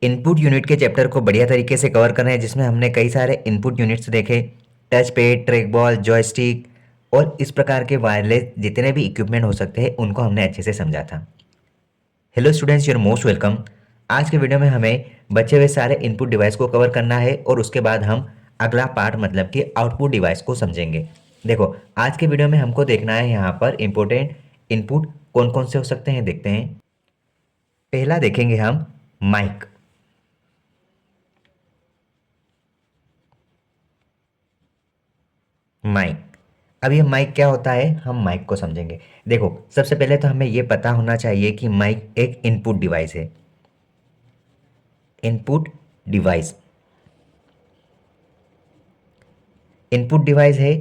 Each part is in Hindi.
इनपुट यूनिट के चैप्टर को बढ़िया तरीके से कवर कर रहे हैं, जिसमें हमने कई सारे इनपुट यूनिट्स देखे। Touch pad, track ball, joystick और इस प्रकार के वायरलेस जितने भी इक्विपमेंट हो सकते हैं उनको हमने अच्छे से समझा था। Hello students, your most welcome. आज के वीडियो में हमें बचे हुए सारे इनपुट डिवाइस को कवर करना है और उसके बाद हम अगला पार्ट मतलब कि आउटपुट डिवाइस को समझेंगे। देखो, आज के वीडियो में हमको देखना है यहाँ पर इम्पोर्टेंट इनपुट कौन कौन से हो सकते हैं, देखते हैं। पहला देखेंगे हम माइक। माइक, अब ये माइक क्या होता है, हम माइक को समझेंगे। देखो, सबसे पहले तो हमें ये पता होना चाहिए कि माइक एक इनपुट डिवाइस है। इनपुट डिवाइस, इनपुट डिवाइस है।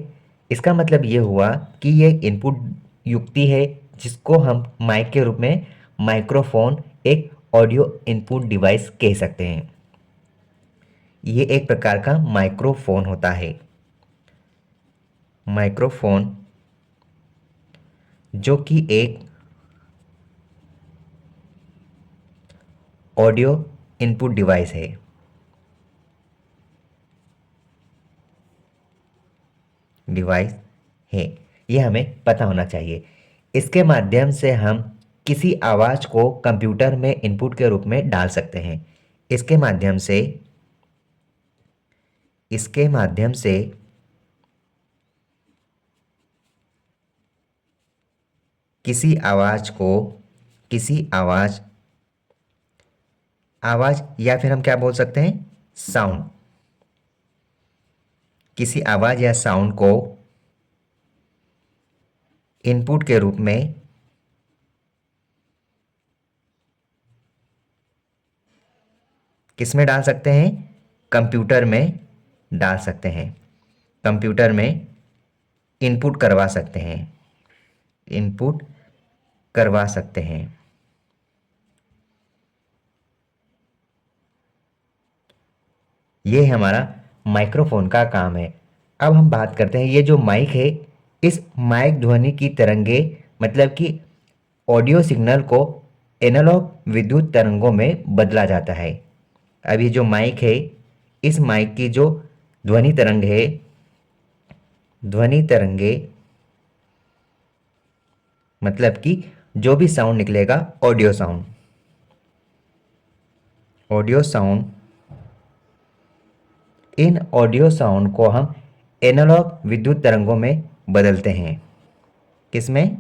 इसका मतलब ये हुआ कि ये इनपुट युक्ति है जिसको हम माइक के रूप में माइक्रोफोन, एक ऑडियो इनपुट डिवाइस कह सकते हैं। ये एक प्रकार का माइक्रोफोन होता है। माइक्रोफोन जो कि एक ऑडियो इनपुट डिवाइस है। डिवाइस है, ये हमें पता होना चाहिए। इसके माध्यम से हम किसी आवाज़ को कंप्यूटर में इनपुट के रूप में डाल सकते हैं। इसके माध्यम से इसके माध्यम से किसी आवाज़ को, किसी आवाज़ या फिर हम क्या बोल सकते हैं, साउंड, किसी आवाज़ या साउंड को इनपुट के रूप में किस में डाल सकते हैं, कंप्यूटर में डाल सकते हैं। कंप्यूटर में इनपुट करवा सकते हैं, इनपुट करवा सकते हैं। ये हमारा माइक्रोफोन का काम है। अब हम बात करते हैं, ये जो माइक है, इस माइक ध्वनि की तरंगे मतलब कि ऑडियो सिग्नल को एनालॉग विद्युत तरंगों में बदला जाता है। अब ये जो माइक है, इस माइक की जो ध्वनि तरंग है, ध्वनि तरंगे मतलब कि जो भी साउंड निकलेगा, ऑडियो साउंड, ऑडियो साउंड, इन ऑडियो साउंड को हम एनालॉग विद्युत तरंगों में बदलते हैं। किसमें,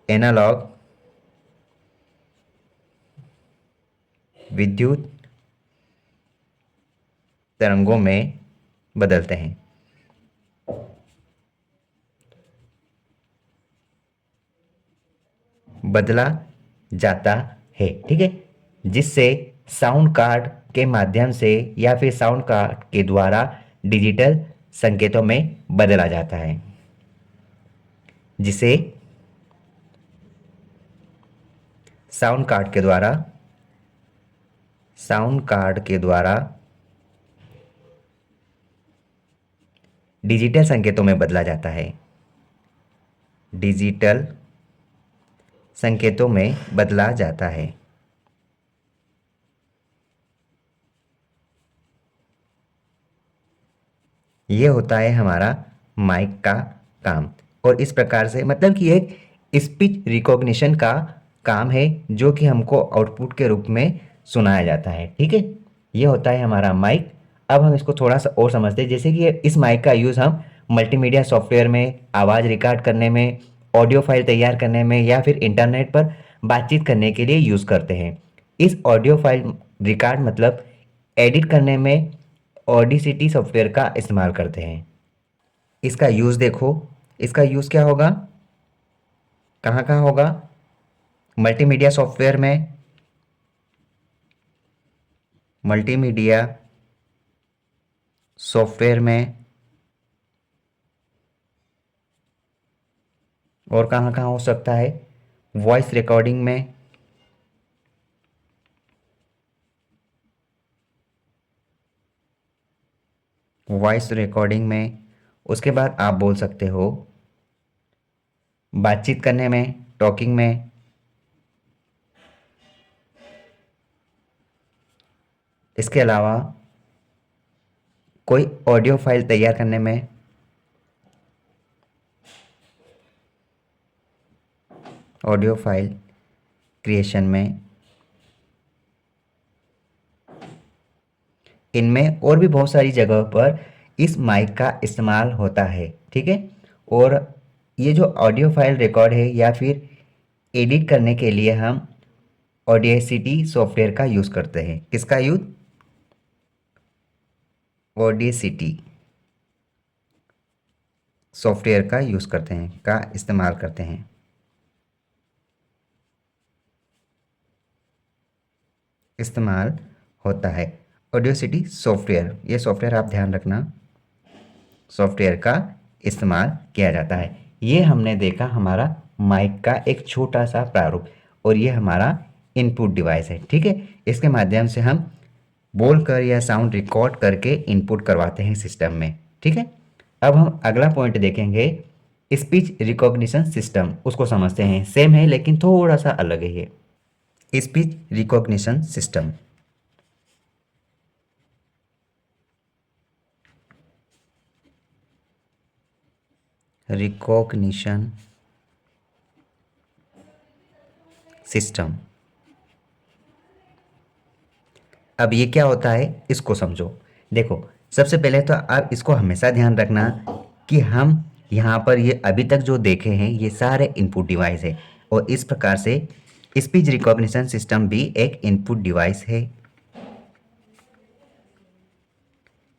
एनालॉग विद्युत तरंगों में बदलते हैं। बदला जाता है, ठीक है, जिससे साउंड कार्ड के माध्यम से या फिर साउंड कार्ड के द्वारा डिजिटल संकेतों में बदला जाता है, जिसे साउंड कार्ड के द्वारा, साउंड कार्ड के द्वारा डिजिटल संकेतों में बदला जाता है, डिजिटल संकेतों में बदला जाता है। ये होता है हमारा माइक का काम। और इस प्रकार से मतलब कि एक स्पीच रिकॉग्निशन का काम है जो कि हमको आउटपुट के रूप में सुनाया जाता है, ठीक है। ये होता है हमारा माइक। अब हम इसको थोड़ा सा और समझते हैं, जैसे कि इस माइक का यूज़ हम मल्टीमीडिया सॉफ्टवेयर में आवाज़ रिकॉर्ड करने में, ऑडियो फाइल तैयार करने में या फिर इंटरनेट पर बातचीत करने के लिए यूज़ करते हैं। इस ऑडियो फाइल रिकॉर्ड मतलब एडिट करने में ऑडिसिटी सॉफ्टवेयर का इस्तेमाल करते हैं। इसका यूज़ देखो, इसका यूज़ क्या होगा, कहाँ कहाँ होगा, मल्टीमीडिया सॉफ्टवेयर में, मल्टीमीडिया सॉफ्टवेयर में, और कहाँ कहाँ हो सकता है, वॉइस रिकॉर्डिंग में, वॉइस रिकॉर्डिंग में। उसके बाद आप बोल सकते हो बातचीत करने में, टॉकिंग में, इसके अलावा कोई ऑडियो फाइल तैयार करने में, ऑडियो फाइल क्रिएशन में, इनमें और भी बहुत सारी जगहों पर इस माइक का इस्तेमाल होता है। ठीक है। और ये जो ऑडियो फाइल रिकॉर्ड है या फिर एडिट करने के लिए हम ऑडेसिटी सॉफ्टवेयर का यूज़ करते हैं। किसका यूज़? ऑडेसिटी सॉफ्टवेयर का यूज़ करते हैं, का इस्तेमाल करते हैं। इस्तेमाल होता है ऑडेसिटी सॉफ्टवेयर। ये सॉफ्टवेयर आप ध्यान रखना, सॉफ्टवेयर का इस्तेमाल किया जाता है। ये हमने देखा हमारा माइक का एक छोटा सा प्रारूप, और ये हमारा इनपुट डिवाइस है। ठीक है। इसके माध्यम से हम बोलकर या साउंड रिकॉर्ड करके इनपुट करवाते हैं सिस्टम में। ठीक है। अब हम अगला पॉइंट देखेंगे, स्पीच रिकॉग्निशन सिस्टम। उसको समझते हैं, सेम है लेकिन थोड़ा सा अलग है ये। Speech recognition system, recognition system. अब ये क्या होता है इसको समझो। देखो, सबसे पहले तो आप इसको हमेशा ध्यान रखना कि हम यहाँ पर ये अभी तक जो देखे हैं ये सारे इनपुट डिवाइस है, और इस प्रकार से स्पीच रिकॉग्निशन सिस्टम भी एक इनपुट डिवाइस है।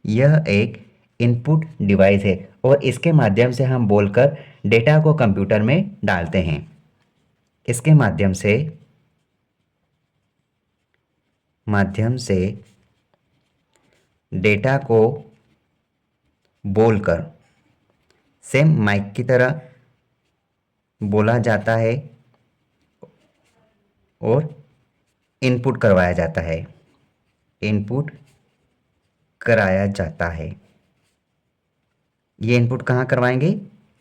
यह एक इनपुट डिवाइस है और इसके माध्यम से हम बोलकर डेटा को कंप्यूटर में डालते हैं। इसके माध्यम से डेटा को बोलकर सेम माइक की तरह बोला जाता है और इनपुट करवाया जाता है। इनपुट कराया जाता है। ये इनपुट कहाँ करवाएंगे?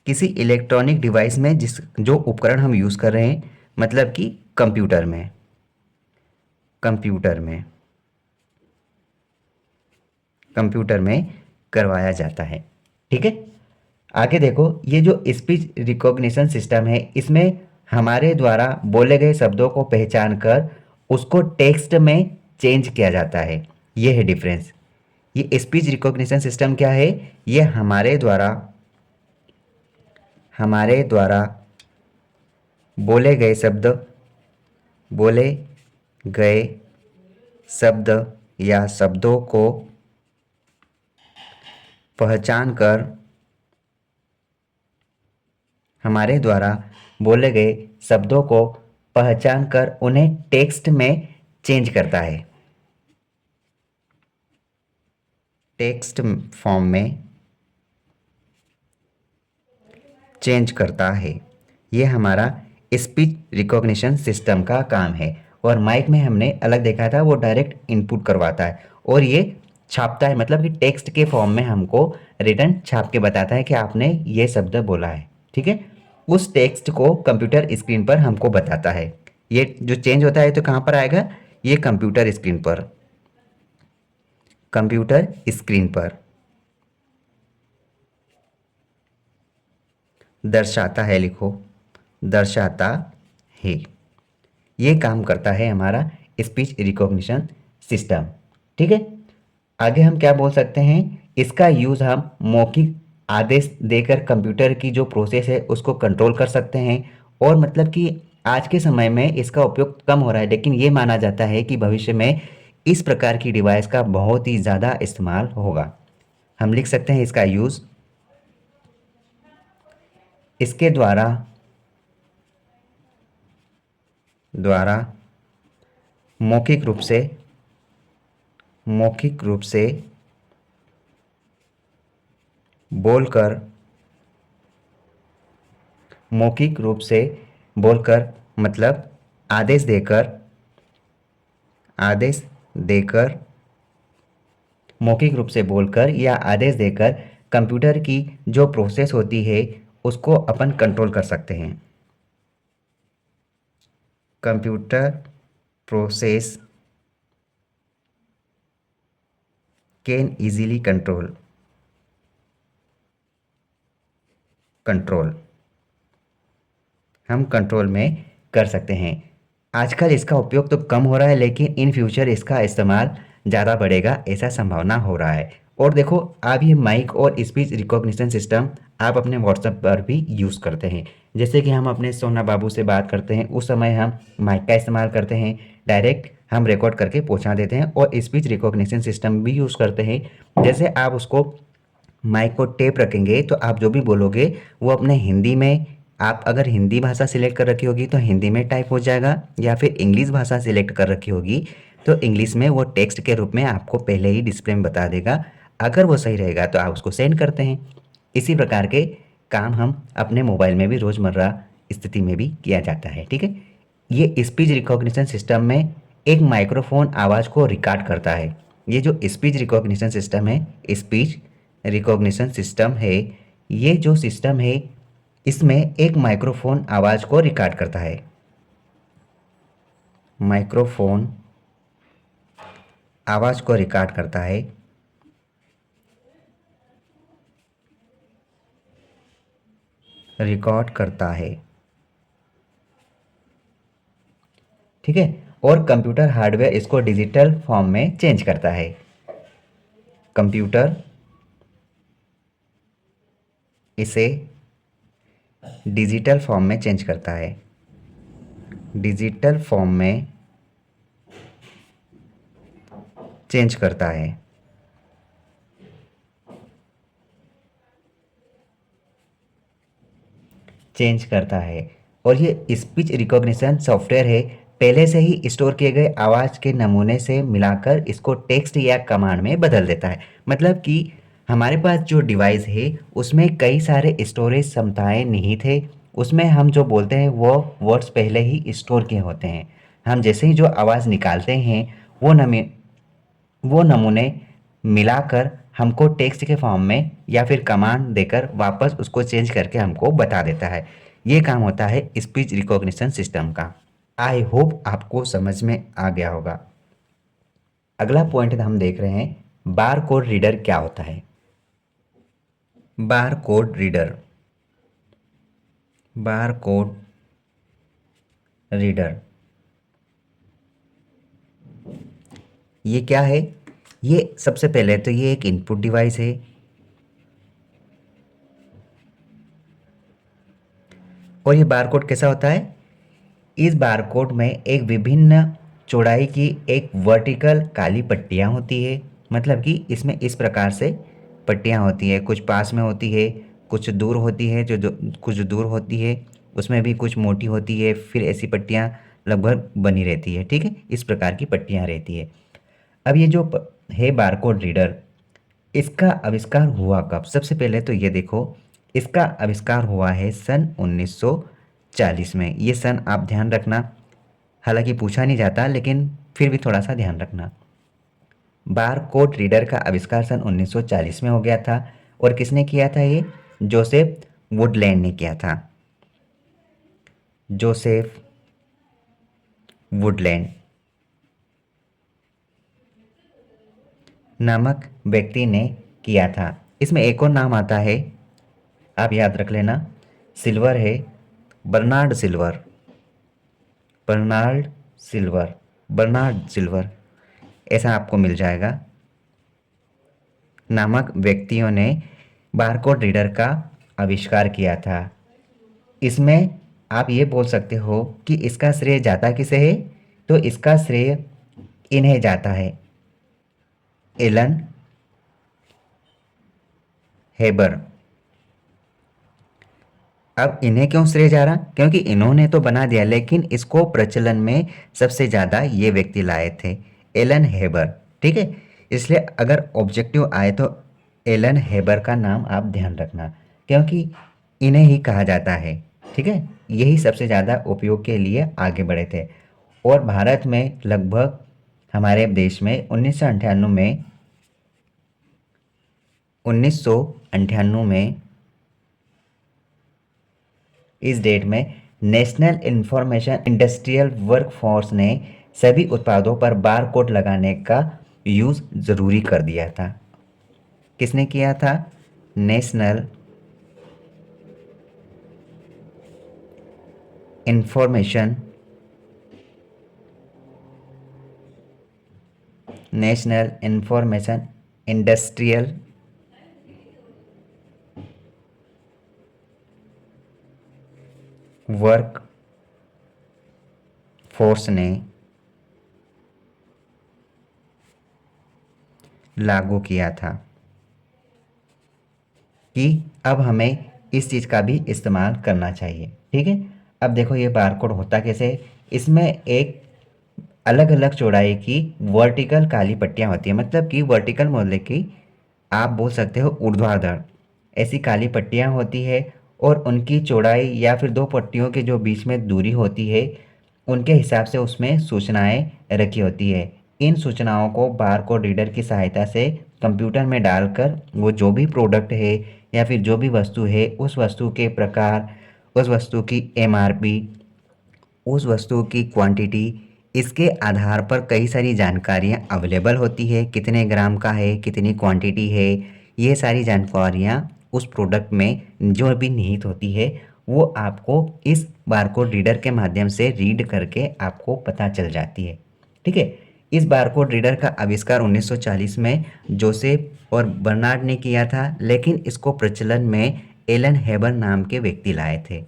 किसी इलेक्ट्रॉनिक डिवाइस में, जिस जो उपकरण हम यूज़ कर रहे हैं, मतलब कि कंप्यूटर में। कंप्यूटर में करवाया जाता है। ठीक है। आगे देखो, ये जो स्पीच रिकॉग्निशन सिस्टम है, इसमें हमारे द्वारा बोले गए शब्दों को पहचान कर उसको टेक्स्ट में चेंज किया जाता है। ये है डिफरेंस। ये स्पीच रिकॉग्निशन सिस्टम क्या है? ये हमारे द्वारा बोले गए शब्द या शब्दों को पहचान कर, हमारे द्वारा बोले गए शब्दों को पहचान कर उन्हें टेक्स्ट में चेंज करता है, टेक्स्ट फॉर्म में चेंज करता है। ये हमारा स्पीच रिकॉग्निशन सिस्टम का काम है। और माइक में हमने अलग देखा था, वो डायरेक्ट इनपुट करवाता है और ये छापता है, मतलब कि टेक्स्ट के फॉर्म में हमको रिटर्न छाप के बताता है कि आपने ये शब्द बोला है। ठीक है। उस टेक्स्ट को कंप्यूटर स्क्रीन पर हमको बताता है। ये जो चेंज होता है तो कहाँ पर आएगा? ये कंप्यूटर स्क्रीन पर दर्शाता है। लिखो, दर्शाता है। ये काम करता है हमारा स्पीच रिकॉग्निशन सिस्टम। ठीक है। आगे हम क्या बोल सकते हैं? इसका यूज़ हम मौखिक आदेश देकर कंप्यूटर की जो प्रोसेस है उसको कंट्रोल कर सकते हैं। और मतलब कि आज के समय में इसका उपयोग कम हो रहा है, लेकिन ये माना जाता है कि भविष्य में इस प्रकार की डिवाइस का बहुत ही ज़्यादा इस्तेमाल होगा। हम लिख सकते हैं इसका यूज़, इसके द्वारा मौखिक रूप से बोलकर, मतलब आदेश देकर मौखिक रूप से बोलकर या आदेश देकर कंप्यूटर की जो प्रोसेस होती है उसको अपन कंट्रोल कर सकते हैं। Computer process can easily control हम कंट्रोल में कर सकते हैं। आजकल इसका उपयोग तो कम हो रहा है, लेकिन इन फ्यूचर इसका इस्तेमाल ज़्यादा बढ़ेगा, ऐसा संभावना हो रहा है। और देखो, आप ये माइक और स्पीच रिकॉग्निशन सिस्टम आप अपने व्हाट्सएप पर भी यूज़ करते हैं। जैसे कि हम अपने सोना बाबू से बात करते हैं, उस समय हम माइक का इस्तेमाल करते हैं, डायरेक्ट हम रिकॉर्ड करके पहुंचा देते हैं। और स्पीच रिकॉग्निशन सिस्टम भी यूज़ करते हैं। जैसे आप उसको माइक को टेप रखेंगे तो आप जो भी बोलोगे वो अपने हिंदी में, आप अगर हिंदी भाषा सिलेक्ट कर रखी होगी तो हिंदी में टाइप हो जाएगा, या फिर इंग्लिश भाषा सिलेक्ट कर रखी होगी तो इंग्लिश में वो टेक्स्ट के रूप में आपको पहले ही डिस्प्ले में बता देगा। अगर वो सही रहेगा तो आप उसको सेंड करते हैं। इसी प्रकार के काम हम अपने मोबाइल में भी रोज़मर्रा स्थिति में भी किया जाता है। ठीक है, ये स्पीच रिकॉग्निशन सिस्टम में एक माइक्रोफोन आवाज़ को रिकॉर्ड करता है। ये जो स्पीच रिकॉग्निशन सिस्टम है, स्पीच रिकॉग्निशन सिस्टम है, ये जो सिस्टम है इसमें एक माइक्रोफोन आवाज़ को रिकॉर्ड करता है। माइक्रोफोन आवाज़ को रिकॉर्ड करता है। रिकॉर्ड करता है, ठीक है। और कंप्यूटर हार्डवेयर इसको डिजिटल फॉर्म में चेंज करता है। कंप्यूटर इसे डिजिटल फॉर्म में चेंज करता है। डिजिटल फॉर्म में चेंज करता है। चेंज करता है। और ये स्पीच रिकॉग्निशन सॉफ्टवेयर है, पहले से ही स्टोर किए गए आवाज़ के नमूने से मिलाकर इसको टेक्स्ट या कमांड में बदल देता है। मतलब कि हमारे पास जो डिवाइस है उसमें कई सारे स्टोरेज क्षमताएँ निहित है। उसमें हम जो बोलते हैं वो वर्ड्स पहले ही स्टोर किए होते हैं। हम जैसे ही जो आवाज़ निकालते हैं वो नमी वो नमूने मिलाकर हमको टेक्स्ट के फॉर्म में या फिर कमांड देकर वापस उसको चेंज करके हमको बता देता है। ये काम होता है स्पीच रिकॉग्निशन सिस्टम का। आई होप आपको समझ में आ गया होगा। अगला पॉइंट हम देख रहे हैं, बार कोड रीडर क्या होता है। Bar code reader, bar code reader ये क्या है? ये सबसे पहले तो ये एक इनपुट डिवाइस है। और ये बारकोड कैसा होता है? इस बारकोड में एक विभिन्न चौड़ाई की एक वर्टिकल काली पट्टियाँ होती है। मतलब कि इसमें इस प्रकार से पट्टियाँ होती है, कुछ पास में होती है, कुछ दूर होती है, कुछ दूर होती है, उसमें भी कुछ मोटी होती है, फिर ऐसी पट्टियाँ लगभग बनी रहती है। ठीक है, इस प्रकार की पट्टियाँ रहती है। अब ये जो है बारकोड रीडर, इसका आविष्कार हुआ कब? सबसे पहले तो ये देखो, इसका आविष्कार हुआ है सन 1940 में। ये सन आप ध्यान रखना, हालांकि पूछा नहीं जाता लेकिन फिर भी थोड़ा सा ध्यान रखना। बार कोड रीडर का आविष्कार सन 1940 में हो गया था। और किसने किया था ये? जोसेफ वुडलैंड ने किया था। जोसेफ वुडलैंड नामक व्यक्ति ने किया था। इसमें एक और नाम आता है, आप याद रख लेना, सिल्वर है, Bernard Silver. Bernard Silver, Bernard Silver ऐसा आपको मिल जाएगा। नामक व्यक्तियों ने बारकोड रीडर का आविष्कार किया था। इसमें आप ये बोल सकते हो कि इसका श्रेय जाता किसे है? तो इसका श्रेय इन्हें जाता है, एलन हेबर। अब इन्हें क्यों श्रेय जा रहा? क्योंकि इन्होंने तो बना दिया, लेकिन इसको प्रचलन में सबसे ज़्यादा ये व्यक्ति लाए थे, एलन हेबर। ठीक है, इसलिए अगर ऑब्जेक्टिव आए तो एलन हेबर का नाम आप ध्यान रखना, क्योंकि इन्हें ही कहा जाता है। ठीक है, यही सबसे ज़्यादा उपयोग के लिए आगे बढ़े थे। और भारत में लगभग, हमारे देश में 1998 में इस डेट में नेशनल इंफॉर्मेशन इंडस्ट्रियल वर्कफोर्स ने सभी उत्पादों पर बार कोड लगाने का यूज़ ज़रूरी कर दिया था। किसने किया था? National information industrial work force ने लागू किया था कि अब हमें इस चीज़ का भी इस्तेमाल करना चाहिए। ठीक है, अब देखो ये बारकोड होता कैसे है। इसमें एक अलग अलग चौड़ाई की वर्टिकल काली पट्टियाँ होती हैं, मतलब कि वर्टिकल मतलब कि आप बोल सकते हो ऊर्ध्वाधर ऐसी काली पट्टियाँ होती है, और उनकी चौड़ाई या फिर दो पट्टियों के जो बीच में दूरी होती है उनके हिसाब से उसमें सूचनाएं रखी होती है। इन सूचनाओं को बारकोड रीडर की सहायता से कंप्यूटर में डालकर वो जो भी प्रोडक्ट है या फिर जो भी वस्तु है उस वस्तु के प्रकार, उस वस्तु की एमआरपी, उस वस्तु की क्वांटिटी, इसके आधार पर कई सारी जानकारियाँ अवेलेबल होती है। कितने ग्राम का है, कितनी क्वांटिटी है, ये सारी जानकारियाँ उस प्रोडक्ट में जो भी निहित होती है वो आपको इस बारकोड रीडर के माध्यम से रीड करके आपको पता चल जाती है। ठीक है, इस बारकोड रीडर का आविष्कार 1940 में जोसेफ और बर्नार्ड ने किया था, लेकिन इसको प्रचलन में एलन हेबर नाम के व्यक्ति लाए थे।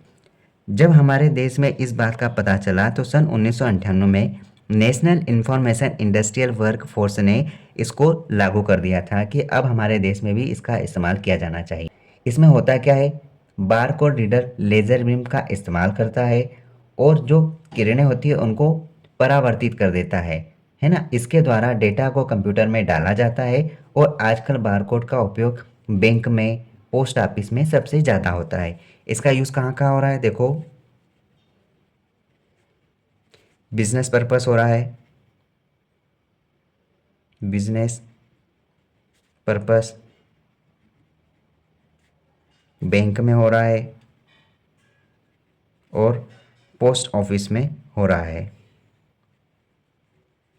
जब हमारे देश में इस बात का पता चला तो सन 1998 में national information industrial work force ने इसको लागू कर दिया था कि अब हमारे देश में भी इसका इस्तेमाल किया जाना चाहिए। इसमें होता क्या है, bar code reader laser beam का इस्तेमाल करता है और जो किरणें होती है उनको परावर्तित कर देता है ना। इसके द्वारा डेटा को कंप्यूटर में डाला जाता है, और आजकल बारकोड का उपयोग बैंक में, पोस्ट ऑफिस में सबसे ज़्यादा होता है। इसका यूज़ कहाँ कहाँ हो रहा है देखो, बिजनेस पर्पस हो रहा है, बिजनेस पर्पस, बैंक में हो रहा है, और पोस्ट ऑफिस में हो रहा है,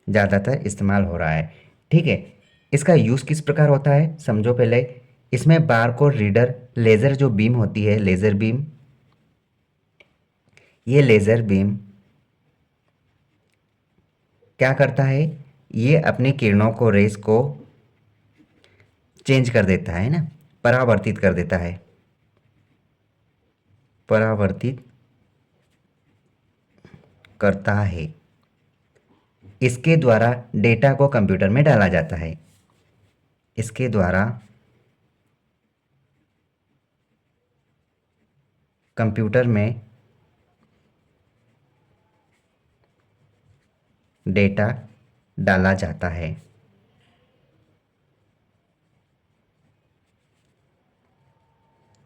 ज़्यादातर इस्तेमाल हो रहा है। ठीक है, इसका यूज़ किस प्रकार होता है समझो पहले। इसमें बारकोड रीडर लेज़र जो बीम होती है, लेज़र बीम, ये लेज़र बीम क्या करता है, ये अपनी किरणों को, रेस को चेंज कर देता है ना, परावर्तित कर देता है, परावर्तित करता है। इसके द्वारा डेटा को कंप्यूटर में डाला जाता है। इसके द्वारा कंप्यूटर में डेटा डाला जाता है।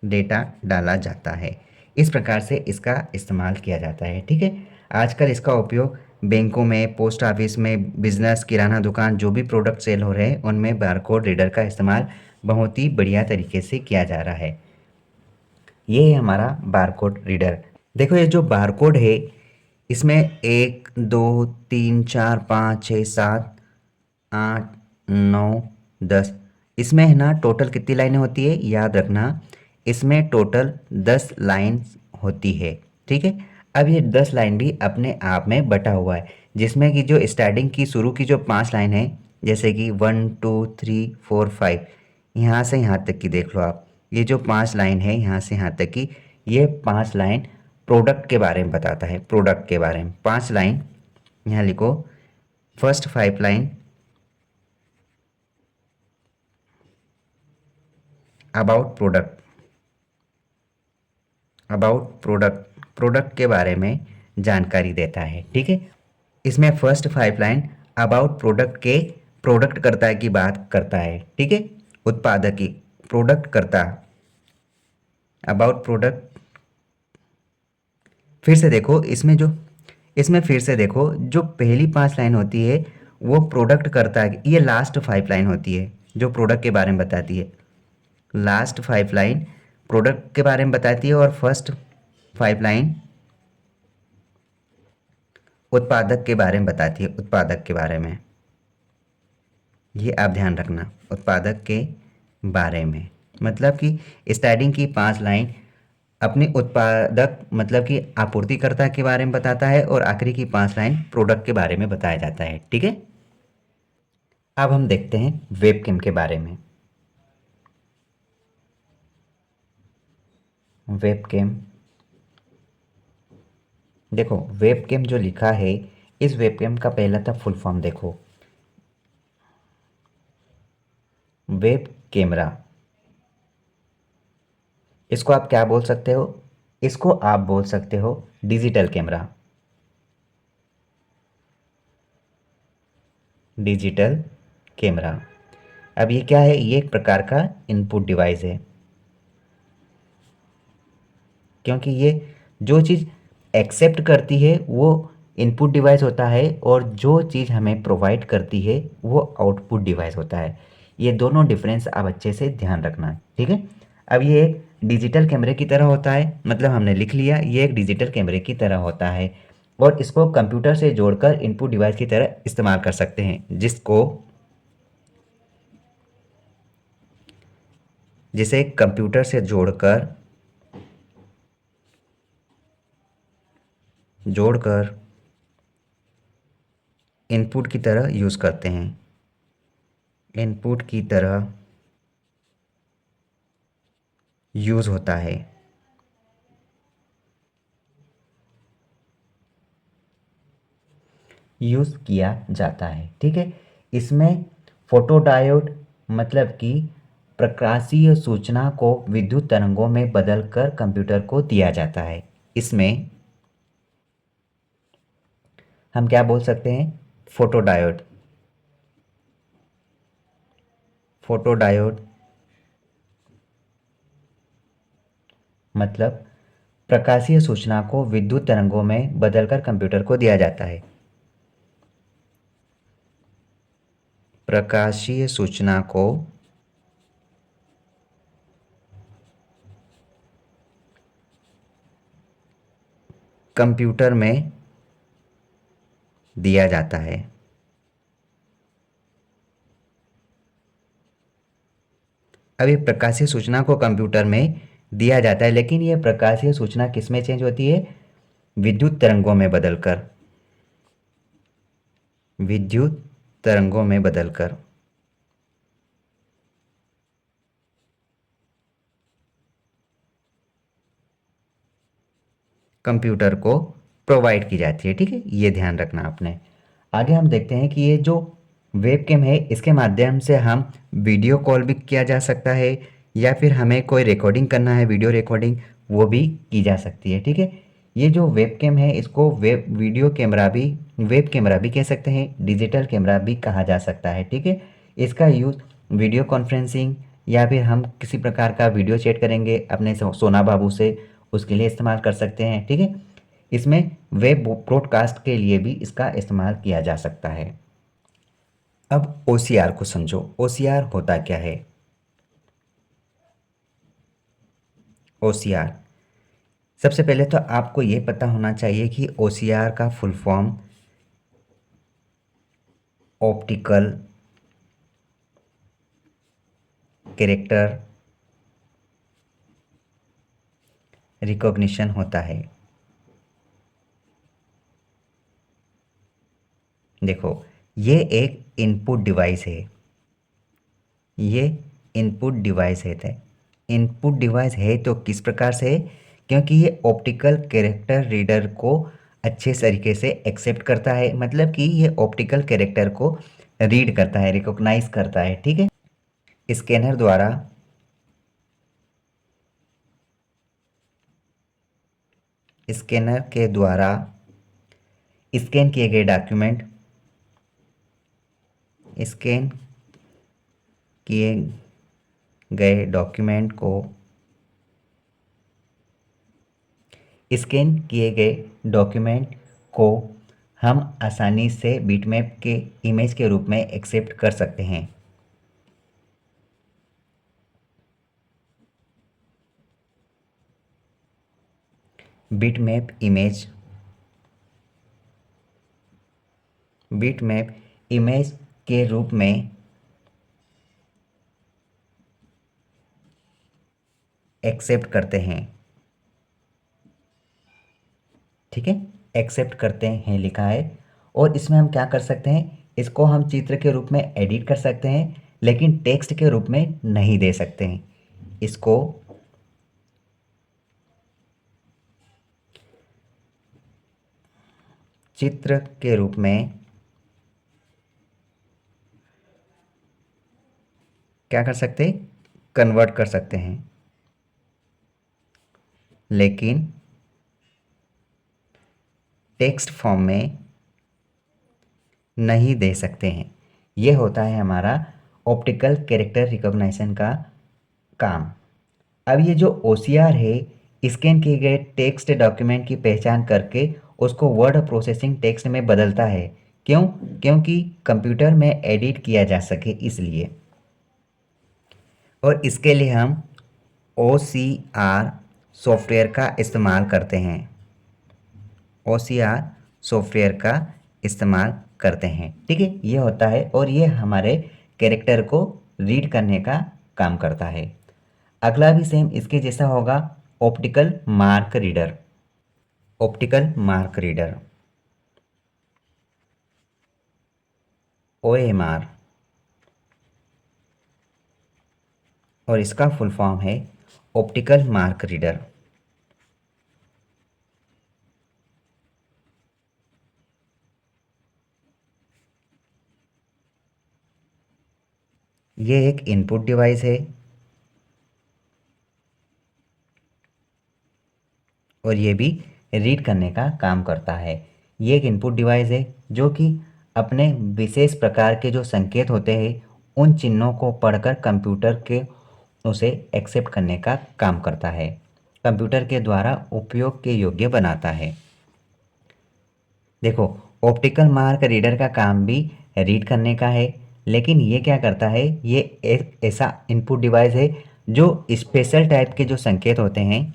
डेटा डाला जाता है, इस प्रकार से इसका इस्तेमाल किया जाता है। ठीक है, आजकल इसका उपयोग बैंकों में, पोस्ट ऑफिस में, बिजनेस, किराना दुकान, जो भी प्रोडक्ट सेल हो रहे हैं उनमें बारकोड रीडर का इस्तेमाल बहुत ही बढ़िया तरीके से किया जा रहा है। ये है हमारा बारकोड रीडर। देखो ये जो बारकोड है इसमें 1 2 3 4 5 6 7 8 9 10, इसमें है ना टोटल कितनी लाइनें होती है याद रखना, इसमें टोटल 10 लाइन होती है। ठीक है, अब ये 10 लाइन भी अपने आप में बटा हुआ है, जिसमें कि जो स्टार्टिंग की शुरू की जो 5 लाइन है, जैसे कि 1 2 3 4 5, यहाँ से यहाँ तक की देख लो आप, ये जो 5 लाइन है यहाँ से यहाँ तक की, ये 5 लाइन प्रोडक्ट के बारे में बताता है। प्रोडक्ट के बारे में 5 लाइन यहाँ लिखो। First 5 line about product, about product, product के बारे में जानकारी देता है। ठीक है, इसमें फर्स्ट 5 लाइन अबाउट प्रोडक्ट के, प्रोडक्ट करता की बात करता है। ठीक है, उत्पादक की, प्रोडक्ट करता, अबाउट प्रोडक्ट। फिर से देखो इसमें जो, इसमें फिर से देखो जो पहली 5 लाइन होती है वो प्रोडक्ट करता है, ये लास्ट 5 लाइन होती है जो प्रोडक्ट के बारे में बताती है। लास्ट 5 लाइन प्रोडक्ट के बारे में बताती है, और फर्स्ट 5 लाइन उत्पादक के बारे में बताती है, उत्पादक के बारे में। ये आप ध्यान रखना उत्पादक के बारे में, मतलब कि स्टार्टिंग की 5 लाइन अपने उत्पादक मतलब कि आपूर्तिकर्ता के बारे में बताता है और आखिरी की 5 लाइन प्रोडक्ट के बारे में बताया जाता है। ठीक है, अब हम देखते हैं वेबकैम के बारे में। वेबकैम, देखो वेबकैम जो लिखा है, इस वेबकैम का पहला था फुल फॉर्म देखो, वेब कैमरा। इसको आप क्या बोल सकते हो? इसको आप बोल सकते हो डिजिटल कैमरा। Digital camera. अब ये क्या है? ये एक प्रकार का इनपुट डिवाइस है, क्योंकि ये जो चीज़ एक्सेप्ट करती है वो इनपुट डिवाइस होता है और जो चीज़ हमें प्रोवाइड करती है वो आउटपुट डिवाइस होता है। ये दोनों डिफरेंस आप अच्छे से ध्यान रखना। ठीक है, अब ये एक डिजिटल कैमरे की तरह होता है, मतलब हमने लिख लिया ये एक डिजिटल कैमरे की तरह होता है और इसको कंप्यूटर से जोड़कर इनपुट डिवाइस की तरह इस्तेमाल कर सकते हैं, जिसे कंप्यूटर से जोड़कर इनपुट की तरह यूज़ करते हैं। इनपुट की तरह यूज़ होता है। यूज़ किया जाता है। ठीक है, इसमें फोटोडायोड मतलब कि प्रकाशीय सूचना को विद्युत तरंगों में बदलकर कंप्यूटर को दिया जाता है। इसमें हम क्या बोल सकते हैं? फोटोडायोड। फोटोडायोड मतलब प्रकाशीय सूचना को विद्युत तरंगों में बदलकर कंप्यूटर को दिया जाता है। प्रकाशीय सूचना को कंप्यूटर में दिया जाता है। अब ये प्रकाशीय सूचना को कंप्यूटर में दिया जाता है, लेकिन ये प्रकाशीय सूचना किस में चेंज होती है? विद्युत तरंगों में बदलकर। विद्युत तरंगों में बदलकर कंप्यूटर को प्रोवाइड की जाती है। ठीक है, ये ध्यान रखना आपने। आगे हम देखते हैं कि ये जो वेबकैम है इसके माध्यम से हम वीडियो कॉल भी किया जा सकता है या फिर हमें कोई रिकॉर्डिंग करना है, वीडियो रिकॉर्डिंग, वो भी की जा सकती है। ठीक है, ये जो वेबकैम है इसको वेब कैमरा भी कह सकते हैं, डिजिटल कैमरा भी कहा जा सकता है। ठीक है, इसका यूज़ वीडियो कॉन्फ्रेंसिंग या फिर हम किसी प्रकार का वीडियो चैट करेंगे अपने सोना बाबू से, उसके लिए इस्तेमाल कर सकते हैं। ठीक है, इसमें वेब ब्रॉडकास्ट के लिए भी इसका इस्तेमाल किया जा सकता है। अब ओसीआर को समझो। ओसीआर होता क्या है? ओसीआर, सबसे पहले तो आपको ये पता होना चाहिए कि ओसीआर का full form optical character recognition होता है। देखो, ये एक इनपुट डिवाइस है। ये इनपुट डिवाइस है। इनपुट डिवाइस है तो किस प्रकार से है? क्योंकि ये ऑप्टिकल कैरेक्टर रीडर को अच्छे तरीके से एक्सेप्ट करता है, मतलब कि ये ऑप्टिकल कैरेक्टर को रीड करता है, रिकॉग्नाइज करता है। ठीक है, स्कैनर द्वारा स्कैनर के द्वारा स्कैन किए गए डॉक्यूमेंट स्कैन किए गए डॉक्यूमेंट को स्कैन किए गए डॉक्यूमेंट को हम आसानी से बिटमैप के इमेज के रूप में एक्सेप्ट कर सकते हैं। बिटमैप इमेज बिटमैप इमेज के रूप में एक्सेप्ट करते हैं, ठीक है, एक्सेप्ट करते हैं लिखा है। और इसमें हम क्या कर सकते हैं, इसको हम चित्र के रूप में एडिट कर सकते हैं, लेकिन टेक्स्ट के रूप में नहीं दे सकते हैं। इसको चित्र के रूप में क्या कर सकते हैं, कन्वर्ट कर सकते हैं, लेकिन टेक्स्ट फॉर्म में नहीं दे सकते हैं। ये होता है हमारा ऑप्टिकल कैरेक्टर रिकॉग्निशन का काम। अब ये जो OCR है, स्कैन किए गए टेक्स्ट डॉक्यूमेंट की पहचान करके उसको वर्ड प्रोसेसिंग टेक्स्ट में बदलता है। क्यों? क्योंकि कंप्यूटर में एडिट किया जा सके इसलिए। और इसके लिए हम OCR सॉफ्टवेयर का इस्तेमाल करते हैं, OCR सॉफ्टवेयर का इस्तेमाल करते हैं, ठीक है। ये होता है और ये हमारे कैरेक्टर को रीड करने का काम करता है। अगला भी सेम इसके जैसा होगा, optical mark reader. Optical mark reader OMR, और इसका फुल फॉर्म है ऑप्टिकल मार्क रीडर। ये एक इनपुट डिवाइस है और ये भी रीड करने का काम करता है। ये एक इनपुट डिवाइस है जो कि अपने विशेष प्रकार के जो संकेत होते हैं उन चिन्हों को पढ़कर कंप्यूटर के उसे एक्सेप्ट करने का काम करता है, कंप्यूटर के द्वारा उपयोग के योग्य बनाता है। देखो, ऑप्टिकल मार्क रीडर का काम भी रीड करने का है, लेकिन ये क्या करता है, ये एक ऐसा इनपुट डिवाइस है जो स्पेशल टाइप के जो संकेत होते हैं,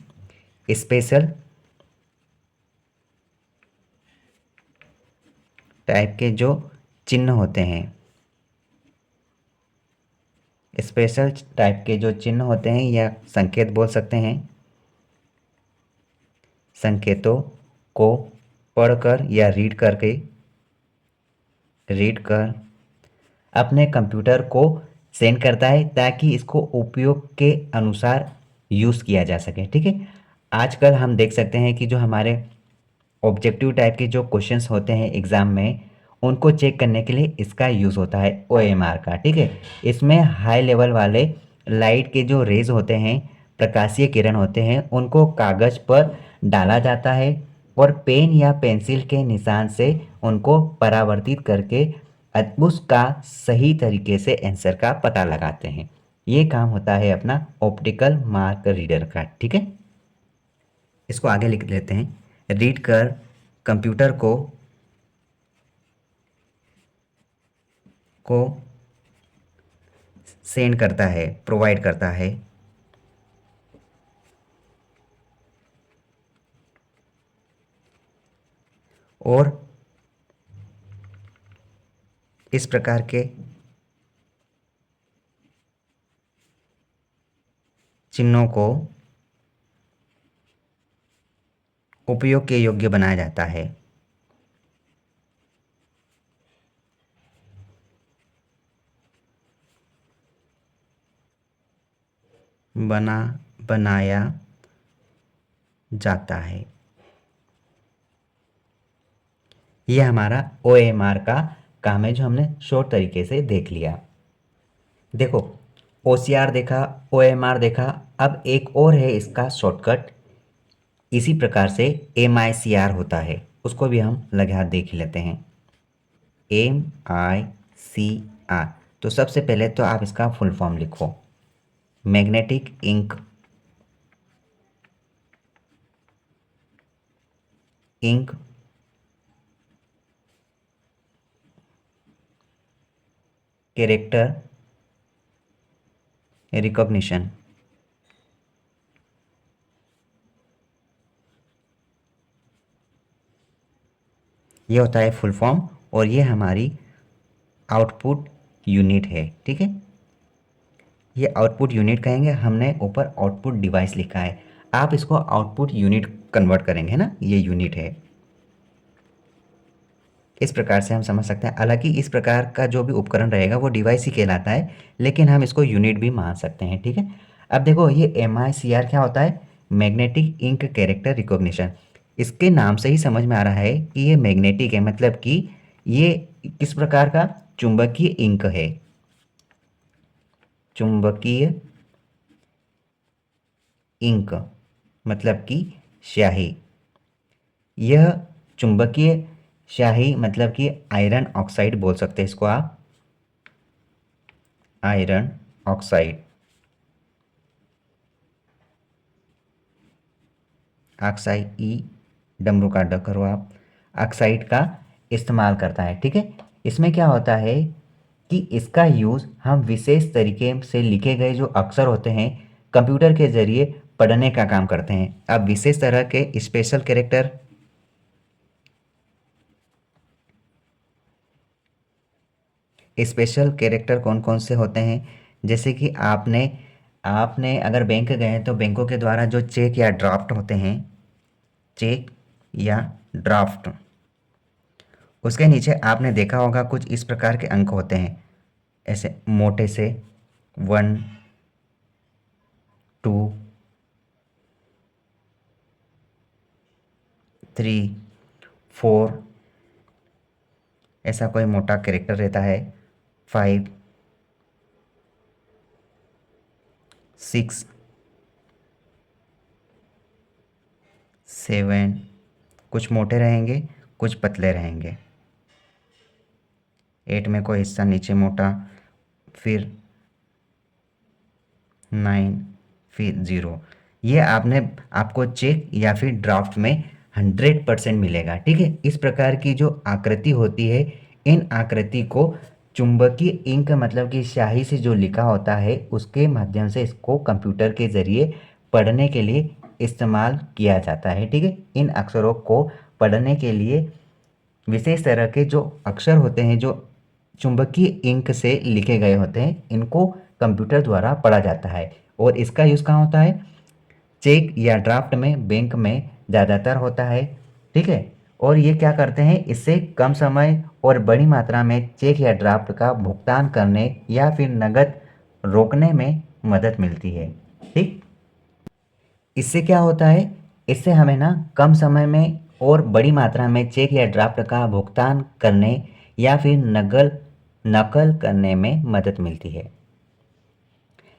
स्पेशल टाइप के जो चिन्ह होते हैं, स्पेशल टाइप के जो चिन्ह होते हैं या संकेत बोल सकते हैं, संकेतों को पढ़कर या रीड कर अपने कंप्यूटर को सेंड करता है ताकि इसको उपयोग के अनुसार यूज़ किया जा सके, ठीक है। आजकल हम देख सकते हैं कि जो हमारे ऑब्जेक्टिव टाइप के जो क्वेश्चंस होते हैं एग्ज़ाम में, उनको चेक करने के लिए इसका यूज़ होता है OMR का, ठीक है। इसमें हाई लेवल वाले लाइट के जो रेज होते हैं, प्रकाशीय किरण होते हैं, उनको कागज़ पर डाला जाता है और पेन या पेंसिल के निशान से उनको परावर्तित करके उसका सही तरीके से आंसर का पता लगाते हैं। ये काम होता है अपना ऑप्टिकल मार्क रीडर का, ठीक है। इसको आगे लिख लेते हैं। रीड कर कंप्यूटर को सेंड करता है, प्रोवाइड करता है, और इस प्रकार के चिन्हों को उपयोग के योग्य बनाया जाता है। बनाया जाता है। ये हमारा OMR का काम है जो हमने शॉर्ट तरीके से देख लिया। देखो, OCR देखा, OMR देखा, अब एक और है इसका शॉर्टकट। इसी प्रकार से MICR होता है, उसको भी हम लगा देख लेते हैं। MICR, तो सबसे पहले तो आप इसका फुल फॉर्म लिखो, मैग्नेटिक इंक कैरेक्टर रिकॉग्निशन। ये होता है फुल फॉर्म और ये हमारी आउटपुट यूनिट है, ठीक है। ये आउटपुट यूनिट कहेंगे, हमने ऊपर आउटपुट डिवाइस लिखा है, आप इसको आउटपुट यूनिट कन्वर्ट करेंगे ना, ये यूनिट है। इस प्रकार से हम समझ सकते हैं। हालांकि इस प्रकार का जो भी उपकरण रहेगा वो डिवाइस ही कहलाता है, लेकिन हम इसको यूनिट भी मान सकते हैं, ठीक है। अब देखो ये MICR क्या होता है, मैग्नेटिक इंक कैरेक्टर रिकॉग्निशन। इसके नाम से ही समझ में आ रहा है कि ये मैग्नेटिक है, मतलब कि ये किस प्रकार का चुंबकीय इंक है, चुंबकीय इंक मतलब कि स्याही। यह चुंबकीय स्याही मतलब कि आयरन ऑक्साइड बोल सकते हैं इसको आप, आयरन ऑक्साइड, ऑक्साइड ई डमरू का ड करो आप, ऑक्साइड का इस्तेमाल करता है, ठीक है। इसमें क्या होता है कि इसका यूज़ हम विशेष तरीके से लिखे गए जो अक्षर होते हैं कंप्यूटर के ज़रिए पढ़ने का काम करते हैं। अब विशेष तरह के स्पेशल कैरेक्टर, स्पेशल कैरेक्टर कौन कौन से होते हैं, जैसे कि आपने आपने अगर बैंक गए हैं तो बैंकों के द्वारा जो चेक या ड्राफ्ट होते हैं, चेक या ड्राफ्ट, उसके नीचे आपने देखा होगा कुछ इस प्रकार के अंक होते हैं, ऐसे मोटे से 1 2 3 4, ऐसा कोई मोटा कैरेक्टर रहता है, 5 6 7, कुछ मोटे रहेंगे कुछ पतले रहेंगे, 8 में कोई हिस्सा नीचे मोटा, फिर 9, फिर 0। ये आपको चेक या फिर ड्राफ्ट में 100% मिलेगा, ठीक है। इस प्रकार की जो आकृति होती है, इन आकृति को चुंबकीय इंक मतलब कि स्याही से जो लिखा होता है उसके माध्यम से इसको कंप्यूटर के ज़रिए पढ़ने के लिए इस्तेमाल किया जाता है, ठीक है। इन अक्षरों को पढ़ने के लिए विशेष तरह के जो अक्षर होते हैं जो चुंबकीय इंक से लिखे गए होते हैं, इनको कंप्यूटर द्वारा पढ़ा जाता है। और इसका यूज़ कहाँ होता है, चेक या ड्राफ्ट में बैंक में ज़्यादातर होता है, ठीक है। और ये क्या करते हैं, इससे कम समय और बड़ी मात्रा में चेक या ड्राफ्ट का भुगतान करने या फिर नकद रोकने में मदद मिलती है, ठीक। इससे क्या होता है, इससे हमें ना कम समय में और बड़ी मात्रा में चेक या ड्राफ्ट का भुगतान करने या फिर नकल नकल करने में मदद मिलती है।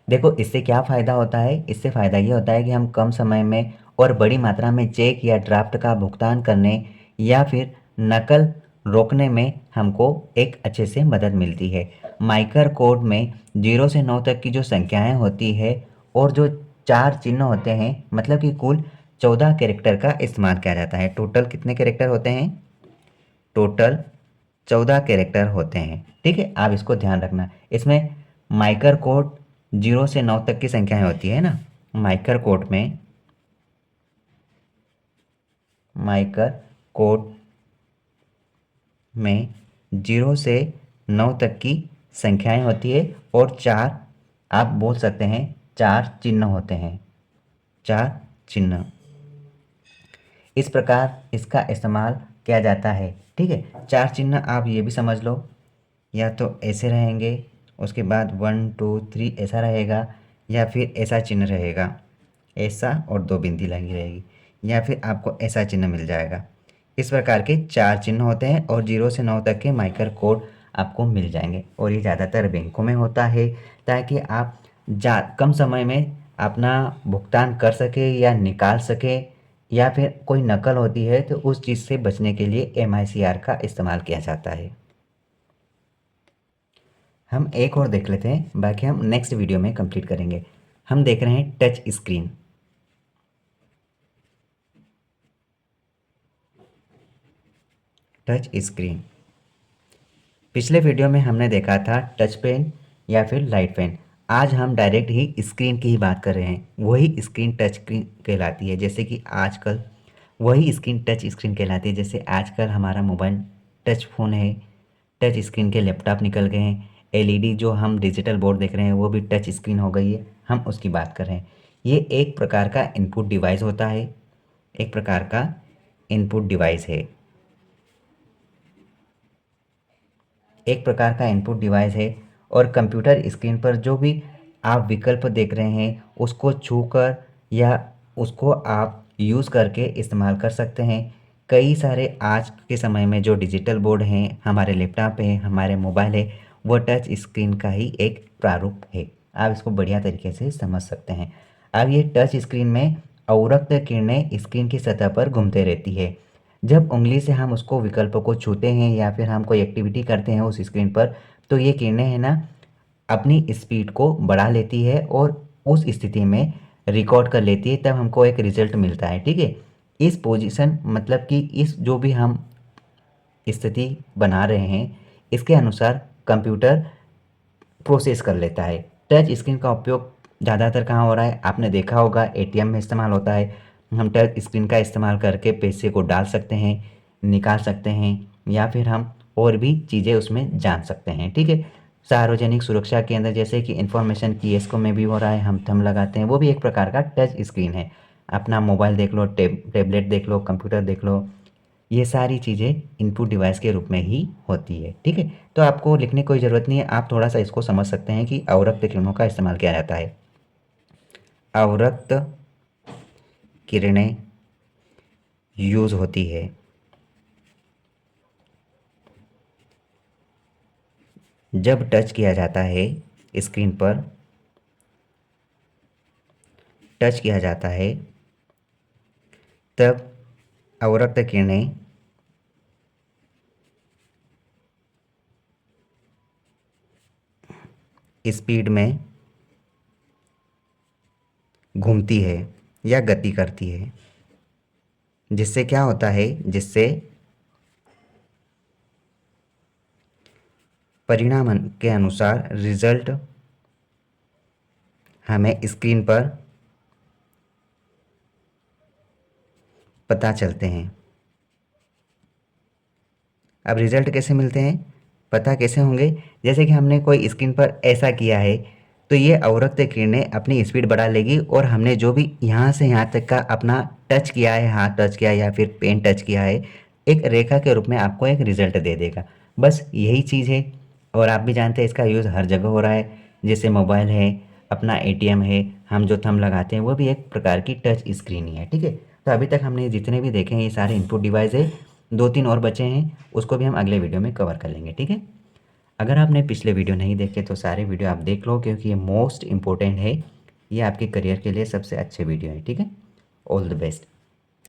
देखो इससे क्या फ़ायदा होता है, इससे फ़ायदा ये होता है कि हम कम समय में और बड़ी मात्रा में चेक या ड्राफ्ट का भुगतान करने या फिर नकल रोकने में हमको एक अच्छे से मदद मिलती है। माइक्रो कोड में 0 से 9 तक की जो संख्याएं होती है और जो 4 चिन्ह होते हैं, मतलब कि कुल 14 कैरेक्टर का इस्तेमाल किया जाता है। टोटल कितने कैरेक्टर होते हैं, टोटल 14 कैरेक्टर होते हैं, ठीक है। आप इसको ध्यान रखना। इसमें माइक्रो कोड 0 से 9 तक की संख्याएं होती है ना, माइक्रो कोड में, माइक्रो कोड में 0 से 9 तक की संख्याएं होती है और 4, आप बोल सकते हैं 4 चिन्ह होते हैं, 4 चिन्ह। इस प्रकार इसका इस्तेमाल किया जाता है, ठीक है। 4 चिन्ह आप ये भी समझ लो, या तो ऐसे रहेंगे, उसके बाद 1 2 3 ऐसा रहेगा, या फिर ऐसा चिन्ह रहेगा, ऐसा और 2 बिंदी लगी रहेगी, या फिर आपको ऐसा चिन्ह मिल जाएगा। इस प्रकार के 4 चिन्ह होते हैं और 0 से 9 तक के माइक्रो कोड आपको मिल जाएंगे। और ये ज़्यादातर बैंकों में होता है ताकि आप कम समय में अपना भुगतान कर सके या निकाल सके, या फिर कोई नकल होती है तो उस चीज़ से बचने के लिए MICR का इस्तेमाल किया जाता है। हम एक और देख लेते हैं, बाकी हम नेक्स्ट वीडियो में कंप्लीट करेंगे। हम देख रहे हैं टच स्क्रीन। टच स्क्रीन, पिछले वीडियो में हमने देखा था टच पेन या फिर लाइट पेन। आज हम डायरेक्ट ही स्क्रीन की ही बात कर रहे हैं, वही स्क्रीन टच स्क्रीन कहलाती है। जैसे कि आजकल वही स्क्रीन टच स्क्रीन कहलाती है, जैसे आजकल हमारा मोबाइल टच फ़ोन है, टच स्क्रीन के लैपटॉप निकल गए हैं, एलईडी जो हम डिजिटल बोर्ड देख रहे हैं वो भी टच स्क्रीन हो गई है, हम उसकी बात कर रहे हैं। ये एक प्रकार का इनपुट डिवाइस होता है, एक प्रकार का इनपुट डिवाइस है, एक प्रकार का इनपुट डिवाइस है। और कंप्यूटर स्क्रीन पर जो भी आप विकल्प देख रहे हैं उसको छूकर या उसको आप यूज़ करके इस्तेमाल कर सकते हैं। कई सारे आज के समय में जो डिजिटल बोर्ड हैं, हमारे लैपटॉप है, हमारे मोबाइल है, वो टच स्क्रीन का ही एक प्रारूप है। आप इसको बढ़िया तरीके से समझ सकते हैं। अब ये टच स्क्रीन में अवरक्त किरणें स्क्रीन की सतह पर घूमते रहती है। जब उंगली से हम उसको विकल्पों को छूते हैं या फिर हम कोई एक्टिविटी करते हैं उस स्क्रीन पर, तो ये किरणें है ना अपनी स्पीड को बढ़ा लेती है और उस स्थिति में रिकॉर्ड कर लेती है, तब हमको एक रिजल्ट मिलता है। ठीक है, इस पोजीशन मतलब कि इस जो भी हम स्थिति बना रहे हैं इसके अनुसार कंप्यूटर प्रोसेस कर लेता है। टच स्क्रीन का उपयोग ज़्यादातर कहाँ हो रहा है, आपने देखा होगा एटीएम में इस्तेमाल होता है। हम टच स्क्रीन का इस्तेमाल करके पैसे को डाल सकते हैं, निकाल सकते हैं, या फिर हम और भी चीज़ें उसमें जान सकते हैं। ठीक है, सार्वजनिक सुरक्षा केंद्र जैसे कि इंफॉर्मेशन की इसको में भी हो रहा है, हम थंब लगाते हैं, वो भी एक प्रकार का टच स्क्रीन है। अपना मोबाइल देख लो, टेबलेट देख लो, कंप्यूटर देख लो, ये सारी चीज़ें इनपुट डिवाइस के रूप में ही होती है। ठीक है, तो आपको लिखने की कोई ज़रूरत नहीं है, आप थोड़ा सा इसको समझ सकते हैं कि अवरक्त किरणों का इस्तेमाल किया जाता है। अवरक्त किरणें यूज़ होती है जब टच किया जाता है स्क्रीन पर, टच किया जाता है तब अवरक्त किरणें स्पीड में घूमती है या गति करती है, जिससे क्या होता है, जिससे परिणाम के अनुसार रिजल्ट हमें स्क्रीन पर पता चलते हैं। अब रिजल्ट कैसे मिलते हैं, पता कैसे होंगे, जैसे कि हमने कोई स्क्रीन पर ऐसा किया है तो ये अवरक्त किरणें अपनी स्पीड बढ़ा लेगी और हमने जो भी यहाँ से यहाँ तक का अपना टच किया है, हाथ टच किया या फिर पेन टच किया है, एक रेखा के रूप में आपको एक रिजल्ट दे देगा। बस यही चीज़ है। और आप भी जानते हैं इसका यूज़ हर जगह हो रहा है, जैसे मोबाइल है, अपना एटीएम है, हम जो थंब लगाते हैं वो भी एक प्रकार की टच स्क्रीन ही है। ठीक है, तो अभी तक हमने जितने भी देखे हैं ये सारे इनपुट डिवाइस है, 2-3 और बचे हैं, उसको भी हम अगले वीडियो में कवर कर लेंगे। ठीक है, अगर आपने पिछले वीडियो नहीं देखे तो सारे वीडियो आप देख लो, क्योंकि ये मोस्ट इम्पोर्टेंट है, ये आपके करियर के लिए सबसे अच्छे वीडियो है। ठीक है, ऑल द बेस्ट।